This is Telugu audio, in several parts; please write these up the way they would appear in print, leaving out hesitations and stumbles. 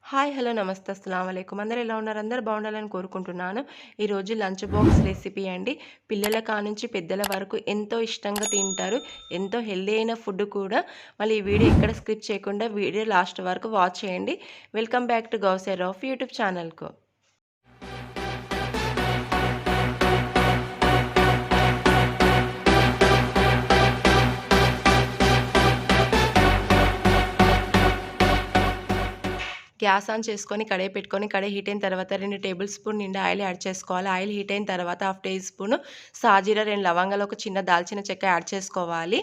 హాయ్! హలో! నమస్తే. అస్సలాముఅలైకుం. అందరూ ఎలా ఉన్నారు? అందరూ బాగుండాలని కోరుకుంటున్నాను. ఈరోజు లంచ్ బాక్స్ రెసిపీ అండి. పిల్లల కానుంచి పెద్దల వరకు ఎంతో ఇష్టంగా తింటారు. ఎంతో హెల్తీ అయిన ఫుడ్ కూడా. మళ్ళీ ఈ వీడియో ఎక్కడ స్కిప్ చేయకుండా వీడియో లాస్ట్ వరకు వాచ్ చేయండి. Welcome back to Ghouse Rauf YouTube ఛానల్‌కు. గ్యాస్ ఆన్ చేసుకొని కడాయి పెట్టుకొని కడాయి హీట్ అయిన తర్వాత 2 టేబుల్ స్పూన్ నిండా ఆయిల్ యాడ్ చేసుకోవాలి. ఆయిల్ హీట్ అయిన తర్వాత హాఫ్ టీ స్పూన్ సాజీర, 2 లవంగాలు, ఒక చిన్న దాల్చిన చెక్క యాడ్ చేసుకోవాలి.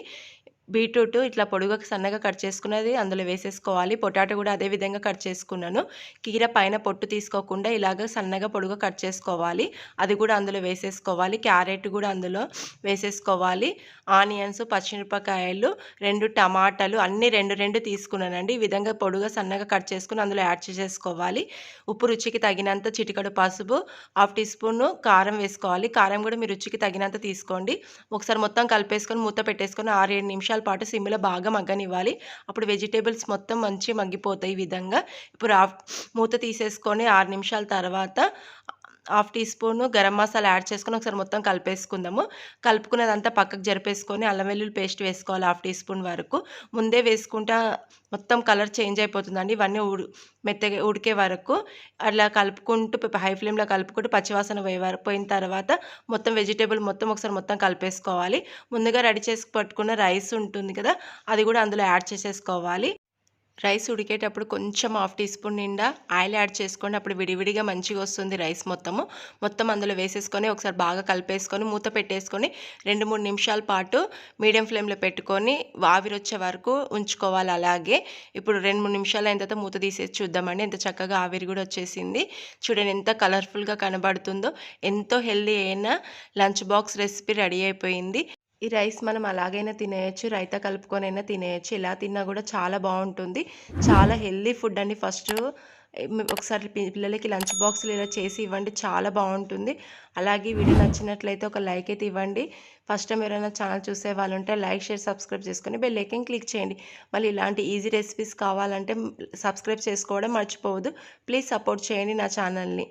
బీట్రూట్ ఇట్లా పొడుగుగా సన్నగా కట్ చేసుకున్నది అందులో వేసేసుకోవాలి. పొటాటో కూడా అదే విధంగా కట్ చేసుకున్నాను. కీర పైన పొట్టు తీసుకోకుండా ఇలాగ సన్నగా పొడుగుగా కట్ చేసుకోవాలి. అది కూడా అందులో వేసేసుకోవాలి. క్యారెట్ కూడా అందులో వేసేసుకోవాలి. ఆనియన్స్, పచ్చిమిరపకాయలు, 2 టమాటాలు అన్నీ 2 తీసుకున్నానండి. ఈ విధంగా పొడుగా సన్నగా కట్ చేసుకొని అందులో యాడ్ చేసేసుకోవాలి. ఉప్పు రుచికి తగినంత, చిటికెడు పసుపు, హాఫ్ టీ స్పూన్ కారం వేసుకోవాలి. కారం కూడా మీ రుచికి తగినంత తీసుకోండి. ఒకసారి మొత్తం కలిపేసుకొని మూత పెట్టేసుకొని 6, 7 నిమిషాల పాటు సిమ్‌లో బాగా మగ్గనివ్వాలి. అప్పుడు వెజిటబుల్స్ మొత్తం మంచిగా మగ్గిపోతాయి ఈ విధంగా. ఇప్పుడు మూత తీసేసుకొని 6 నిమిషాల తర్వాత half teaspoon garam masala add చేసుకొని ఒకసారి మొత్తం కలిపేసుకుందాము. కలుపుకున్నదంతా పక్కకు జరిపేసుకొని అల్లం వెల్లుల్లి పేస్ట్ వేసుకోవాలి హాఫ్ టీ స్పూన్ వరకు. ముందే వేసుకుంటే మొత్తం కలర్ చేంజ్ అయిపోతుందండి. ఇవన్నీ మెత్తగా ఉడికే వరకు అలా కలుపుకుంటూ హై ఫ్లేమ్‌లో కలుపుకుంటూ పచ్చివాసన పోయిన తర్వాత మొత్తం వెజిటబుల్ మొత్తం ఒకసారి మొత్తం కలిపేసుకోవాలి. ముందుగా రెడీ చేసి పట్టుకున్న రైస్ ఉంటుంది కదా! అది కూడా అందులో యాడ్ చేసేసుకోవాలి. రైస్ ఉడికేటప్పుడు కొంచెం హాఫ్ టీ స్పూన్ నిండా ఆయిల్ యాడ్ చేసుకోండి. అప్పుడు విడివిడిగా మంచిగా వస్తుంది రైస్ మొత్తము. మొత్తం అందులో వేసేసుకొని ఒకసారి బాగా కలిపేసుకొని మూత పెట్టేసుకొని 2, 3 నిమిషాల పాటు మీడియం ఫ్లేమ్‌లో పెట్టుకొని ఆవిరొచ్చే వరకు ఉంచుకోవాలి అలాగే. ఇప్పుడు 2, 3 నిమిషాలు అయిన తర్వాత మూత తీసేసి చూద్దామండి. ఎంత చక్కగా ఆవిరి కూడా వచ్చేసింది. చూడండి ఎంత కలర్‌ఫుల్‌గా కనబడుతుందో. ఎంతో హెల్తీ అయిన లంచ్ బాక్స్ రెసిపీ రెడీ అయిపోయింది. ఈ రైస్ మనం అలాగైనా తినేయొచ్చు. రైతా కలుపుకొనైనా తినేయొచ్చు. ఇలా తిన్నా కూడా చాలా బావుంటుంది. చాలా హెల్తీ ఫుడ్ అండి. ఒకసారి పిల్లలకి లంచ్ బాక్స్‌లో ఇలా చేసి ఇవ్వండి. చాలా బావుంటుంది. అలాగే వీడియో నచ్చినట్లయితే ఒక లైక్ అయితే ఇవ్వండి. ఫస్ట్ టైం ఎవరైనా ఛానల్ చూసే వాళ్ళు ఉంటే లైక్, షేర్, సబ్స్క్రైబ్ చేసుకొని బెల్ ఐకాన్ క్లిక్ చేయండి. మళ్ళీ ఇలాంటి ఈజీ రెసిపీస్ కావాలంటే సబ్స్క్రైబ్ చేసుకోవడం మర్చిపోవద్దు. ప్లీజ్ సపోర్ట్ చేయండి నా ఛానల్‌ని.